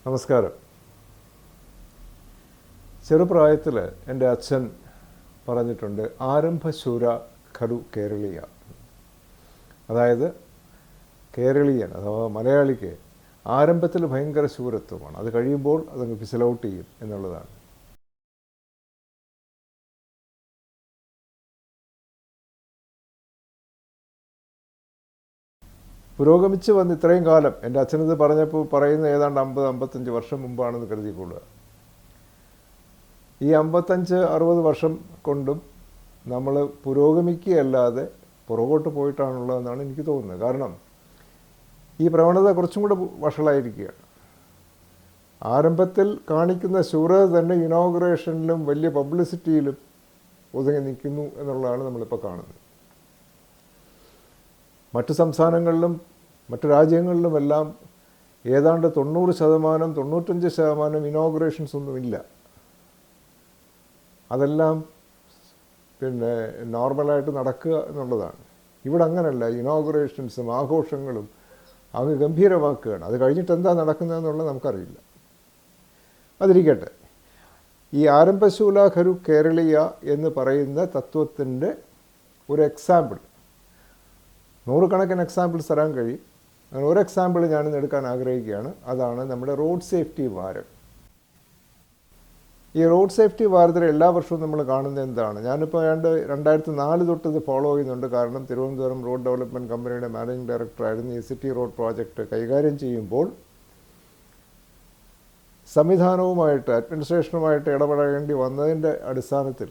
നമസ്കാരം. ചെറുപ്രായത്തിൽ എൻ്റെ അച്ഛൻ പറഞ്ഞിട്ടുണ്ട്, ആരംഭശൂര ഖലു കേരളീയ. അതായത് കേരളീയൻ അഥവാ മലയാളിക്ക് ആരംഭത്തിൽ ഭയങ്കര ശൂരത്വമാണ്, അത് കഴിയുമ്പോൾ അതങ്ങ് ഫിസലൗട്ട് ചെയ്യും എന്നുള്ളതാണ്. പുരോഗമിച്ച് വന്ന് ഇത്രയും കാലം, എൻ്റെ അച്ഛനത് പറഞ്ഞപ്പോൾ പറയുന്ന ഏതാണ്ട് 50-55 വർഷം മുമ്പാണെന്ന് കരുതിക്കൊള്ളുക. ഈ 55-60 വർഷം കൊണ്ടും നമ്മൾ പുരോഗമിക്കുകയല്ലാതെ പുറകോട്ട് പോയിട്ടാണുള്ളതെന്നാണ് എനിക്ക് തോന്നുന്നത്. കാരണം ഈ പ്രവണത കുറച്ചും കൂടെ വഷളായിരിക്കുകയാണ്. ആരംഭത്തിൽ കാണിക്കുന്ന ശൂരത തന്നെ ഇനോഗ്രേഷനിലും വലിയ പബ്ലിസിറ്റിയിലും ഒതുങ്ങി നിൽക്കുന്നു എന്നുള്ളതാണ് നമ്മളിപ്പോൾ കാണുന്നത്. മറ്റു സംസ്ഥാനങ്ങളിലും മറ്റു രാജ്യങ്ങളിലുമെല്ലാം ഏതാണ്ട് 90%-95% ഇനോഗ്രേഷൻസ് ഒന്നുമില്ല. അതെല്ലാം നോർമലായിട്ട് നടക്കുക എന്നുള്ളതാണ്. ഇവിടെ അങ്ങനെയല്ല, ഇനോഗ്രേഷൻസും ആഘോഷങ്ങളും അങ്ങ് ഗംഭീരമാക്കുകയാണ്. അത് കഴിഞ്ഞിട്ട് എന്താ നടക്കുന്നതെന്നുള്ളത് നമുക്കറിയില്ല. അതിരിക്കട്ടെ, ഈ ആരംഭശൂല ഖലു കേരളീയ എന്ന് പറയുന്ന തത്വത്തിൻ്റെ ഒരു എക്സാമ്പിൾ, നൂറുകണക്കിന് എക്സാമ്പിൾസ് തരാൻ കഴിയും. അങ്ങനെ ഒരു എക്സാമ്പിൾ ഞാനിന്ന് എടുക്കാൻ ആഗ്രഹിക്കുകയാണ്. അതാണ് നമ്മുടെ റോഡ് സേഫ്റ്റി വാരം. ഈ റോഡ് സേഫ്റ്റി വാരത്തിൽ എല്ലാ വർഷവും നമ്മൾ കാണുന്നത് എന്താണ്? ഞാനിപ്പോൾ 2004 തൊട്ട് ഇത് ഫോളോ ചെയ്യുന്നുണ്ട്. കാരണം തിരുവനന്തപുരം റോഡ് ഡെവലപ്മെൻറ്റ് കമ്പനിയുടെ മാനേജിംഗ് ഡയറക്ടറായിരുന്നു ഈ സിറ്റി റോഡ് പ്രോജക്റ്റ് കൈകാര്യം ചെയ്യുമ്പോൾ സംവിധാനവുമായിട്ട് അഡ്മിനിസ്ട്രേഷനുമായിട്ട് ഇടപെടേണ്ടി വന്നതിൻ്റെ അടിസ്ഥാനത്തിൽ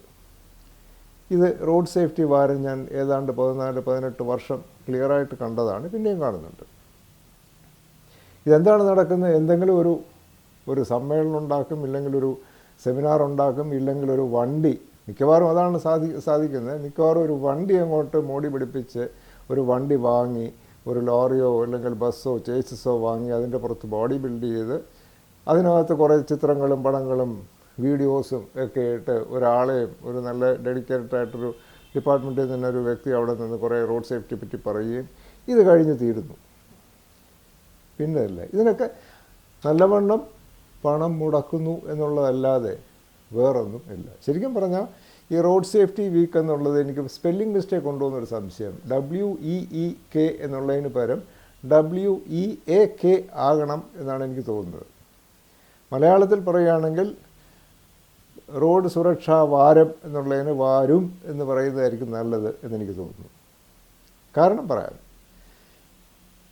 ഇത് റോഡ് സേഫ്റ്റി വാരം ഞാൻ ഏതാണ്ട് 14-18 വർഷം ക്ലിയറായിട്ട് കണ്ടതാണ്, പിന്നെയും കാണുന്നുണ്ട്. ഇതെന്താണ് നടക്കുന്നത്? എന്തെങ്കിലും ഒരു സമ്മേളനം ഉണ്ടാക്കും, ഇല്ലെങ്കിൽ ഒരു സെമിനാർ ഉണ്ടാക്കും, ഇല്ലെങ്കിൽ ഒരു വണ്ടി, മിക്കവാറും അതാണ് സാധിക്കുന്നത്. മിക്കവാറും ഒരു വണ്ടി അങ്ങോട്ട് മോടി പിടിപ്പിച്ച് ഒരു വണ്ടി വാങ്ങി, ഒരു ലോറിയോ അല്ലെങ്കിൽ ബസ്സോ ചേസിസോ വാങ്ങി അതിൻ്റെ പുറത്ത് ബോഡി ബിൽഡ് ചെയ്ത് അതിനകത്ത് കുറേ ചിത്രങ്ങളും പടങ്ങളും വീഡിയോസും ഒക്കെ ഇട്ട് ഒരാളെയും, ഒരു നല്ല ഡെഡിക്കേറ്റഡ് ആയിട്ടൊരു ഡിപ്പാർട്ട്മെൻറ്റിൽ നിന്ന് ഒരു വ്യക്തി അവിടെ നിന്ന് കുറേ റോഡ് സേഫ്റ്റി പറ്റി പറയുകയും ഇത് കഴിഞ്ഞ് തീരുന്നു. പിന്നെ അല്ലേ, ഇതിനൊക്കെ നല്ലവണ്ണം പണം മുടക്കുന്നു എന്നുള്ളതല്ലാതെ വേറൊന്നും ഇല്ല. ശരിക്കും പറഞ്ഞാൽ ഈ റോഡ് സേഫ്റ്റി വീക്ക് എന്നുള്ളത് എനിക്ക് സ്പെല്ലിംഗ് മിസ്റ്റേക്ക് ഉണ്ടോ എന്നൊരു സംശയം. WEEK എന്നുള്ളതിന് പകരം WEAK ആകണം എന്നാണ് എനിക്ക് തോന്നുന്നത്. മലയാളത്തിൽ പറയുകയാണെങ്കിൽ റോഡ് സുരക്ഷാ വാരം എന്നുള്ളതിന് വാരും എന്ന് പറയുന്നതായിരിക്കും നല്ലത് എന്നെനിക്ക് തോന്നുന്നു. കാരണം പറയാം,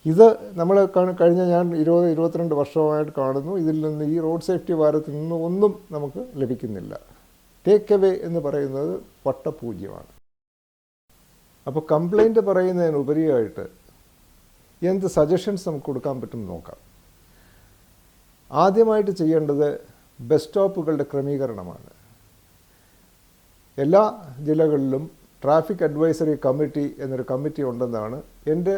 ഇത് നമ്മൾ കഴിഞ്ഞ ഞാൻ 20-22 വർഷമായിട്ട് കാണുന്നു. ഇതിൽ നിന്ന് ഈ റോഡ് സേഫ്റ്റി വാരത്തിൽ നിന്ന് ഒന്നും നമുക്ക് ലഭിക്കുന്നില്ല. ടേക്ക് അവേ എന്ന് പറയുന്നത് വട്ടപൂജ്യമാണ്. അപ്പോൾ കംപ്ലൈൻറ്റ് പറയുന്നതിനുപരിയായിട്ട് എന്ത് സജഷൻസ് നമുക്ക് കൊടുക്കാൻ പറ്റും നോക്കാം. ആദ്യമായിട്ട് ചെയ്യേണ്ടത് ബസ് സ്റ്റോപ്പുകളുടെ ക്രമീകരണമാണ്. എല്ലാ ജില്ലകളിലും ട്രാഫിക് അഡ്വൈസറി കമ്മിറ്റി എന്നൊരു കമ്മിറ്റി ഉണ്ടെന്നാണ് എൻ്റെ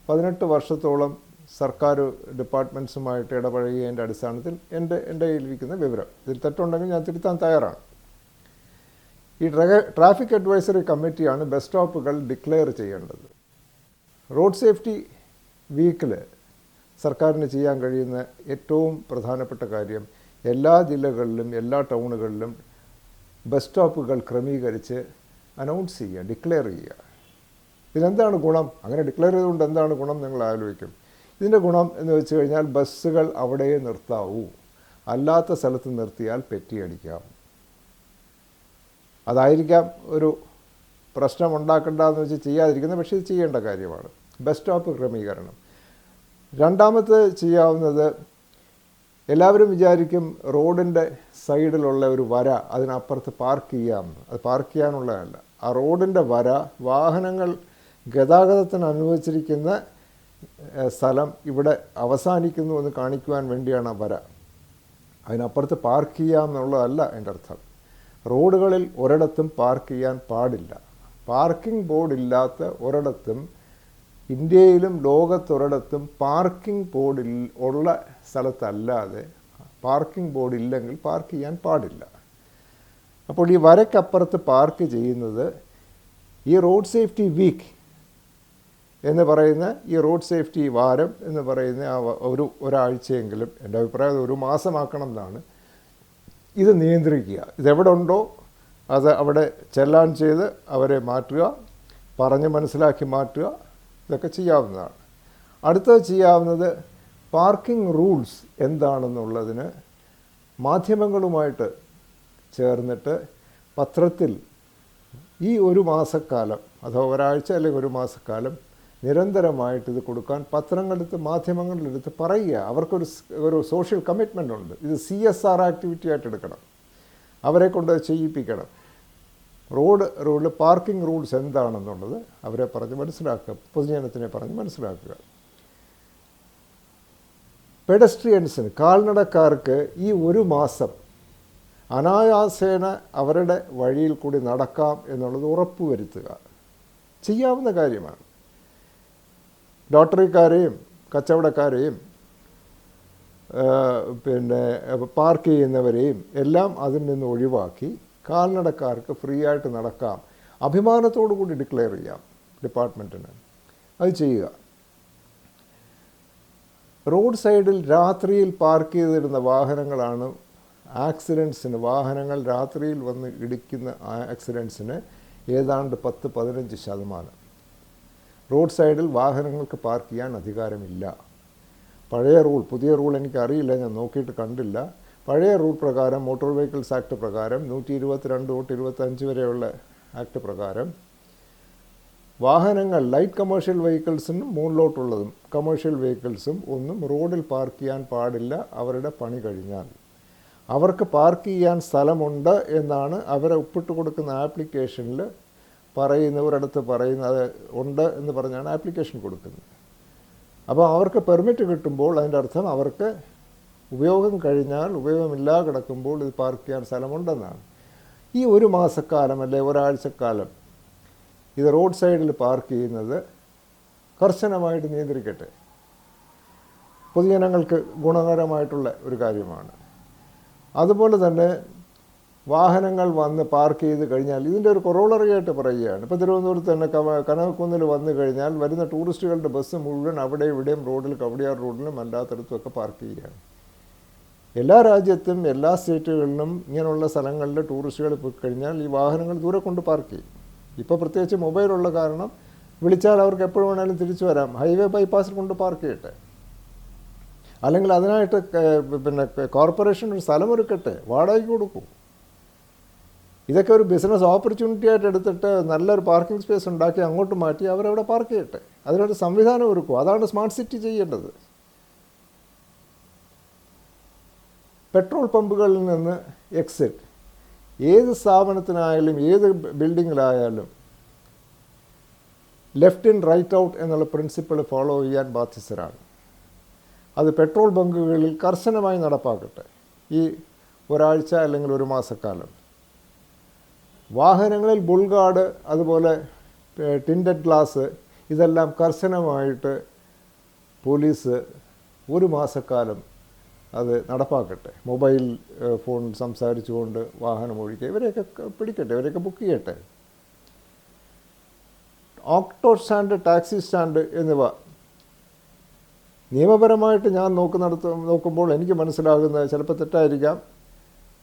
18 വർഷത്തോളം സർക്കാർ ഡിപ്പാർട്ട്മെൻറ്റ്സുമായിട്ട് ഇടപഴകിയതിൻ്റെ അടിസ്ഥാനത്തിൽ എൻ്റെ കയ്യിലിരിക്കുന്ന വിവരം. ഇതിൽ തെറ്റുണ്ടെങ്കിൽ ഞാൻ തിരുത്താൻ തയ്യാറാണ്. ഈ ട്രാഫിക് അഡ്വൈസറി കമ്മിറ്റിയാണ് ബസ് സ്റ്റോപ്പുകൾ ഡിക്ലെയർ ചെയ്യേണ്ടത്. റോഡ് സേഫ്റ്റി വീക്കിൽ സർക്കാരിന് ചെയ്യാൻ കഴിയുന്ന ഏറ്റവും പ്രധാനപ്പെട്ട കാര്യം എല്ലാ ജില്ലകളിലും എല്ലാ ടൗണുകളിലും ബസ് സ്റ്റോപ്പുകൾ ക്രമീകരിച്ച് അനൗൺസ് ചെയ്യുക, ഡിക്ലെയർ ചെയ്യുക. ഇതെന്താണ് ഗുണം? അങ്ങനെ ഡിക്ലെയർ ചെയ്തുകൊണ്ട് എന്താണ് ഗുണം നിങ്ങൾ ആലോചിക്കും. ഇതിൻ്റെ ഗുണം എന്ന് വെച്ച് കഴിഞ്ഞാൽ ബസ്സുകൾ അവിടെ നിർത്താവൂ, അല്ലാത്ത സ്ഥലത്ത് നിർത്തിയാൽ പെറ്റിയടിക്കാം. അതായിരിക്കാം ഒരു പ്രശ്നം ഉണ്ടാക്കേണ്ടതെന്ന് വെച്ച് ചെയ്യാതിരിക്കുന്നത്, പക്ഷേ ഇത് ചെയ്യേണ്ട കാര്യമാണ്. ബസ് സ്റ്റോപ്പ് ക്രമീകരണം. രണ്ടാമത് ചെയ്യാവുന്നത്, എല്ലാവരും വിചാരിക്കും റോഡിൻ്റെ സൈഡിലുള്ള ഒരു വര അതിനപ്പുറത്ത് പാർക്ക് ചെയ്യാമെന്ന്. അത് പാർക്ക് ചെയ്യാനുള്ളതല്ല. ആ റോഡിൻ്റെ വര വാഹനങ്ങൾ ഗതാഗതത്തിന് അനുവദിച്ചിരിക്കുന്ന സ്ഥലം ഇവിടെ അവസാനിക്കുന്നു എന്ന് കാണിക്കുവാൻ വേണ്ടിയാണ് ആ വര. അതിനപ്പുറത്ത് പാർക്ക് ചെയ്യാമെന്നുള്ളതല്ല എൻ്റെ അർത്ഥം. റോഡുകളിൽ ഒരിടത്തും പാർക്ക് ചെയ്യാൻ പാടില്ല. പാർക്കിംഗ് ബോർഡില്ലാത്ത ഒരിടത്തും, ഇന്ത്യയിലും ലോകത്തൊരിടത്തും പാർക്കിംഗ് ബോർഡിൽ ഉള്ള സ്ഥലത്തല്ലാതെ, പാർക്കിംഗ് ബോർഡ് ഇല്ലെങ്കിൽ പാർക്ക് ചെയ്യാൻ പാടില്ല. അപ്പോൾ ഈ വരയ്ക്കപ്പുറത്ത് പാർക്ക് ചെയ്യുന്നത് ഈ റോഡ് സേഫ്റ്റി വീക്ക് എന്ന് പറയുന്ന ഈ റോഡ് സേഫ്റ്റി വാരം എന്ന് പറയുന്ന ഒരാഴ്ചയെങ്കിലും, എൻ്റെ അഭിപ്രായം ഒരു മാസമാക്കണം എന്നാണ്. ഇത് നിയന്ത്രിക്കുക. ഇതെവിടെ ഉണ്ടോ അത് അവിടെ ചെല്ലാൻ ചെയ്ത് അവരെ മാറ്റുക, പറഞ്ഞ് മനസ്സിലാക്കി മാറ്റുക, ഇതൊക്കെ ചെയ്യാവുന്നതാണ്. അടുത്തത് ചെയ്യാവുന്നത് പാർക്കിംഗ് റൂൾസ് എന്താണെന്നുള്ളതിന് മാധ്യമങ്ങളുമായിട്ട് ചേർന്നിട്ട് പത്രത്തിൽ ഈ ഒരു മാസക്കാലം അഥവാ ഒരാഴ്ച അല്ലെങ്കിൽ ഒരു മാസക്കാലം നിരന്തരമായിട്ട് ഇത് കൊടുക്കാൻ പത്രങ്ങളെടുത്ത് മാധ്യമങ്ങളിലെടുത്ത് പറയുക. അവർക്കൊരു സോഷ്യൽ കമ്മിറ്റ്മെൻ്റ് ഉണ്ട്. ഇത് CSR ആക്ടിവിറ്റി ആയിട്ട് എടുക്കണം, അവരെ കൊണ്ട് ചെയ്യിപ്പിക്കണം. റോഡിൽ പാർക്കിംഗ് റൂൾസ് എന്താണെന്നുള്ളത് അവരെ പറഞ്ഞ് മനസ്സിലാക്കുക, പൊതുജനത്തിനെ പറഞ്ഞ് മനസ്സിലാക്കുക. പെഡസ്ട്രിയൻസിന്, കാൽനടക്കാർക്ക് ഈ ഒരു മാസം അനായാസേന അവരുടെ വഴിയിൽ കൂടി നടക്കാം എന്നുള്ളത് ഉറപ്പുവരുത്തുക. ചെയ്യാവുന്ന കാര്യമാണ്. ലോട്ടറിക്കാരെയും കച്ചവടക്കാരെയും പാർക്ക് ചെയ്യുന്നവരെയും എല്ലാം അതിൽ നിന്ന് ഒഴിവാക്കി കാൽനടക്കാർക്ക് ഫ്രീ ആയിട്ട് നടക്കാം, അഭിമാനത്തോടു കൂടി ഡിക്ലെയർ ചെയ്യാം ഡിപ്പാർട്ട്മെൻറ്റിന്. അത് ചെയ്യുക. റോഡ് സൈഡിൽ രാത്രിയിൽ പാർക്ക് ചെയ്തിരുന്ന വാഹനങ്ങളാണ് വാഹനങ്ങൾ രാത്രിയിൽ വന്ന് ഇടിക്കുന്ന ആക്സിഡൻസിന് ഏതാണ്ട് 10-15%. റോഡ് സൈഡിൽ വാഹനങ്ങൾക്ക് പാർക്ക് ചെയ്യാൻ അധികാരമില്ല. പഴയ റൂൾ, പുതിയ റൂൾ എനിക്കറിയില്ല, ഞാൻ നോക്കിയിട്ട് കണ്ടില്ല. പഴയ റൂൾ പ്രകാരം, മോട്ടോർ വെഹിക്കിൾസ് ആക്ട് പ്രകാരം 122 തൊട്ട് 25 വരെയുള്ള ആക്ട് പ്രകാരം വാഹനങ്ങൾ, ലൈറ്റ് കമേഴ്ഷ്യൽ വെഹിക്കിൾസിനും മുകളിലോട്ടുള്ളതും കമേഴ്ഷ്യൽ വെഹിക്കിൾസും ഒന്നും റോഡിൽ പാർക്ക് ചെയ്യാൻ പാടില്ല അവരുടെ പണി കഴിഞ്ഞാൽ. അവർക്ക് പാർക്ക് ചെയ്യാൻ സ്ഥലമുണ്ട് എന്നാണ് അവരെ ഒപ്പിട്ട് കൊടുക്കുന്ന ആപ്ലിക്കേഷനിൽ ഒരിടത്ത് പറയുന്നത് ഉണ്ട് എന്ന് പറഞ്ഞാണ് ആപ്ലിക്കേഷൻ കൊടുക്കുന്നത്. അപ്പോൾ അവർക്ക് പെർമിറ്റ് കിട്ടുമ്പോൾ അതിൻ്റെ അർത്ഥം അവർക്ക് ഉപയോഗം കഴിഞ്ഞാൽ, ഉപയോഗമില്ലാതെ കിടക്കുമ്പോൾ ഇത് പാർക്ക് ചെയ്യാൻ സ്ഥലമുണ്ടെന്നാണ്. ഈ ഒരു മാസക്കാലം അല്ലെ ഒരാഴ്ചക്കാലം ഇത് റോഡ് സൈഡിൽ പാർക്ക് ചെയ്യുന്നത് കർശനമായിട്ട് നിയന്ത്രിക്കട്ടെ. പൊതുജനങ്ങൾക്ക് ഗുണകരമായിട്ടുള്ള ഒരു കാര്യമാണ്. അതുപോലെ തന്നെ വാഹനങ്ങൾ വന്ന് പാർക്ക് ചെയ്ത് കഴിഞ്ഞാൽ ഇതിൻ്റെ ഒരു കൊറോളറിയായിട്ട് പറയുകയാണ്. ഇപ്പോൾ തിരുവനന്തപുരത്ത് തന്നെ കനകക്കുന്നിൽ വന്നു കഴിഞ്ഞാൽ വരുന്ന ടൂറിസ്റ്റുകളുടെ ബസ് മുഴുവൻ അവിടെ ഇവിടെയും റോഡിൽ, കവടിയാർ റോഡിലും അല്ലാത്തടത്തുമൊക്കെ പാർക്ക് ചെയ്യുകയാണ്. എല്ലാ രാജ്യത്തും എല്ലാ സ്റ്റേറ്റുകളിലും ഇങ്ങനെയുള്ള സ്ഥലങ്ങളിൽ ടൂറിസ്റ്റുകൾ പോയി കഴിഞ്ഞാൽ ഈ വാഹനങ്ങൾ ദൂരെ കൊണ്ട് പാർക്ക് ചെയ്യും. ഇപ്പോൾ പ്രത്യേകിച്ച് മൊബൈലുള്ള കാരണം വിളിച്ചാൽ അവർക്ക് എപ്പോഴും വേണമെങ്കിലും തിരിച്ചു വരാം. ഹൈവേ ബൈപ്പാസിൽ കൊണ്ട് പാർക്ക് ചെയ്യട്ടെ, അല്ലെങ്കിൽ അതിനായിട്ട് കോർപ്പറേഷൻ ഒരു സ്ഥലമൊരുക്കട്ടെ, വാടകയ്ക്ക് കൊടുക്കും. ഇതൊക്കെ ഒരു ബിസിനസ് ഓപ്പർച്യൂണിറ്റി ആയിട്ട് എടുത്തിട്ട് നല്ലൊരു പാർക്കിംഗ് സ്പേസ് ഉണ്ടാക്കി അങ്ങോട്ട് മാറ്റി അവരവിടെ പാർക്ക് ചെയ്യട്ടെ. അതിനൊരു സംവിധാനം ഒരുക്കും. അതാണ് സ്മാർട്ട് സിറ്റി ചെയ്യേണ്ടത്. പെട്രോൾ പമ്പുകളിൽ നിന്ന് എക്സിറ്റ് ഏത് സ്ഥാപനത്തിനായാലും ഏത് ബിൽഡിങ്ങിലായാലും ലെഫ്റ്റ് ഇൻ റൈറ്റ് ഔട്ട് എന്നുള്ള പ്രിൻസിപ്പിൾ ഫോളോ ചെയ്യാൻ ബാധ്യസ്ഥരാണ്. അത് പെട്രോൾ ബങ്കുകളിൽ കർശനമായി നടപ്പാക്കട്ടെ ഈ ഒരാഴ്ച അല്ലെങ്കിൽ ഒരു മാസക്കാലം. വാഹനങ്ങളിൽ ബുൾഗാർഡ്, അതുപോലെ ടിൻഡഡ് ഗ്ലാസ്, ഇതെല്ലാം കർശനമായിട്ട് പോലീസ് ഒരു മാസക്കാലം അത് നടപ്പാക്കട്ടെ. മൊബൈൽ ഫോൺ സംസാരിച്ചുകൊണ്ട് വാഹനം ഓടിക്കുക, ഇവരെയൊക്കെ പിടിക്കട്ടെ, ഇവരെയൊക്കെ ബുക്ക് ചെയ്യട്ടെ. ഓട്ടോ സ്റ്റാൻഡ്, ടാക്സി സ്റ്റാൻഡ് എന്നിവ നിയമപരമായിട്ട് ഞാൻ നോക്കുമ്പോൾ എനിക്ക് മനസ്സിലാകുന്നത്, ചിലപ്പോൾ തെറ്റായിരിക്കാം,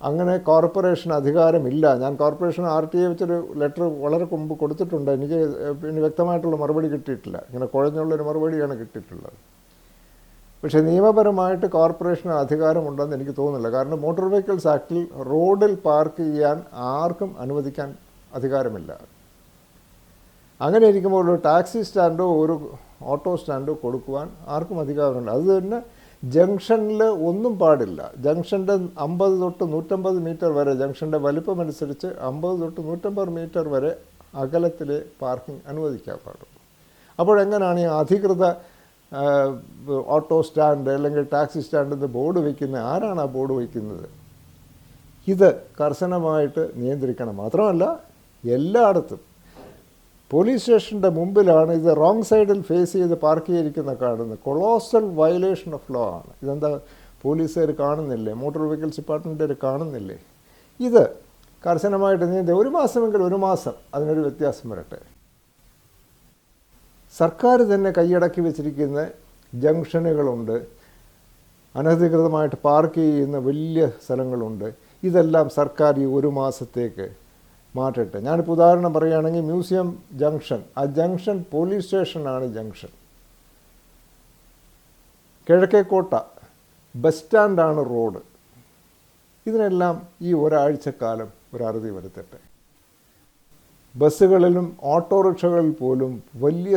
അങ്ങനെ കോർപ്പറേഷൻ അധികാരമില്ല. ഞാൻ കോർപ്പറേഷൻ RTA വെച്ചൊരു ലെറ്റർ വളരെ മുമ്പ് കൊടുത്തിട്ടുണ്ട്. എനിക്ക് പിന്നെ വ്യക്തമായിട്ടുള്ള മറുപടി കിട്ടിയിട്ടില്ല. ഇങ്ങനെ കുഴഞ്ഞുള്ളൊരു മറുപടിയാണ് കിട്ടിയിട്ടുള്ളത്. പക്ഷേ നിയമപരമായിട്ട് കോർപ്പറേഷന് അധികാരമുണ്ടെന്ന് എനിക്ക് തോന്നുന്നില്ല. കാരണം മോട്ടോർ വെഹിക്കിൾസ് ആക്ടിൽ റോഡിൽ പാർക്ക് ചെയ്യാൻ ആർക്കും അനുവദിക്കാൻ അധികാരമില്ല. അങ്ങനെ ഇരിക്കുമ്പോൾ ഒരു ടാക്സി സ്റ്റാൻഡോ ഒരു ഓട്ടോ സ്റ്റാൻഡോ കൊടുക്കുവാൻ ആർക്കും അധികാരമില്ല. അത് തന്നെ ജംഗ്ഷനിൽ ഒന്നും പാടില്ല. ജംഗ്ഷൻ്റെ 50 തൊട്ട് 150 മീറ്റർ വരെ, ജംഗ്ഷൻ്റെ വലിപ്പമനുസരിച്ച് 50 തൊട്ട് 150 മീറ്റർ വരെ അകലത്തിലെ പാർക്കിംഗ് അനുവദിക്കാൻ പാടുള്ളൂ. അപ്പോഴെങ്ങനെയാണ് ഈ അധികൃത ഓട്ടോ സ്റ്റാൻഡ് അല്ലെങ്കിൽ ടാക്സി സ്റ്റാൻഡിൻ്റെ ബോർഡ് വയ്ക്കുന്നത്? ആരാണ് ആ ബോർഡ് വയ്ക്കുന്നത്? ഇത് കർശനമായിട്ട് നിയന്ത്രിക്കണം. മാത്രമല്ല എല്ലായിടത്തും പോലീസ് സ്റ്റേഷൻ്റെ മുമ്പിലാണ് ഇത് റോങ് സൈഡിൽ ഫേസ് ചെയ്ത് പാർക്ക് ചെയ്തിരിക്കുന്ന കാണുന്നത്. കൊളോസൽ വയലേഷൻ ഓഫ് ലോ ആണ്. ഇതെന്താ പോലീസുകാർ കാണുന്നില്ലേ? മോട്ടോർ വെഹിക്കിൾസ് ഡിപ്പാർട്ട്മെൻറ്റുകാർ കാണുന്നില്ലേ? ഇത് കർശനമായിട്ട് ഒരു മാസമെങ്കിൽ ഒരു മാസം അതിനൊരു വ്യത്യാസം വരട്ടെ. സർക്കാർ തന്നെ കൈയടക്കി വെച്ചിരിക്കുന്ന ജംഗ്ഷനുകളുണ്ട്, അനധികൃതമായിട്ട് പാർക്ക് ചെയ്യുന്ന വലിയ സ്ഥലങ്ങളുണ്ട്. ഇതെല്ലാം സർക്കാർ ഈ ഒരു മാസത്തേക്ക് മാറ്റട്ടെ. ഞാനിപ്പോൾ ഉദാഹരണം പറയുകയാണെങ്കിൽ മ്യൂസിയം ജംഗ്ഷൻ, ആ ജംഗ്ഷൻ പോലീസ് സ്റ്റേഷനാണ് ജംഗ്ഷൻ. കിഴക്കേക്കോട്ട ബസ് സ്റ്റാൻഡാണ് റോഡ്. ഇതിനെല്ലാം ഈ ഒരാഴ്ചക്കാലം ഒരു അറുതി വരുത്തട്ടെ. ബസ്സുകളിലും ഓട്ടോറിക്ഷകളിൽ പോലും വലിയ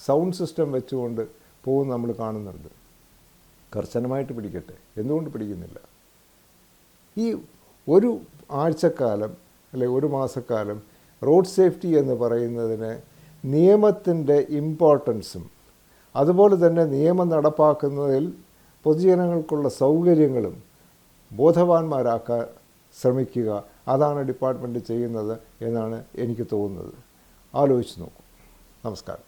സൗണ്ട് സിസ്റ്റം വെച്ചുകൊണ്ട് പോകുന്ന നമ്മൾ കാണുന്നുണ്ട്. കർശനമായിട്ട് പിടിക്കട്ടെ. എന്തുകൊണ്ട് പിടിക്കുന്നില്ല? ഈ ഒരു ആഴ്ചക്കാലം അല്ലെ ഒരു മാസക്കാലം റോഡ് സേഫ്റ്റി എന്ന് പറയുന്നതിന് നിയമത്തിൻ്റെ ഇമ്പോർട്ടൻസും അതുപോലെ തന്നെ നിയമം നടപ്പാക്കുന്നതിൽ പൊതുജനങ്ങൾക്കുള്ള സൗകര്യങ്ങളും ബോധവാന്മാരാക്കാൻ ശ്രമിക്കുക. അതാണ് ഡിപ്പാർട്ട്മെൻറ്റ് ചെയ്യുന്നത് എന്നാണ് എനിക്ക് തോന്നുന്നത്. ആലോചിച്ച് നോക്കൂ. നമസ്കാരം.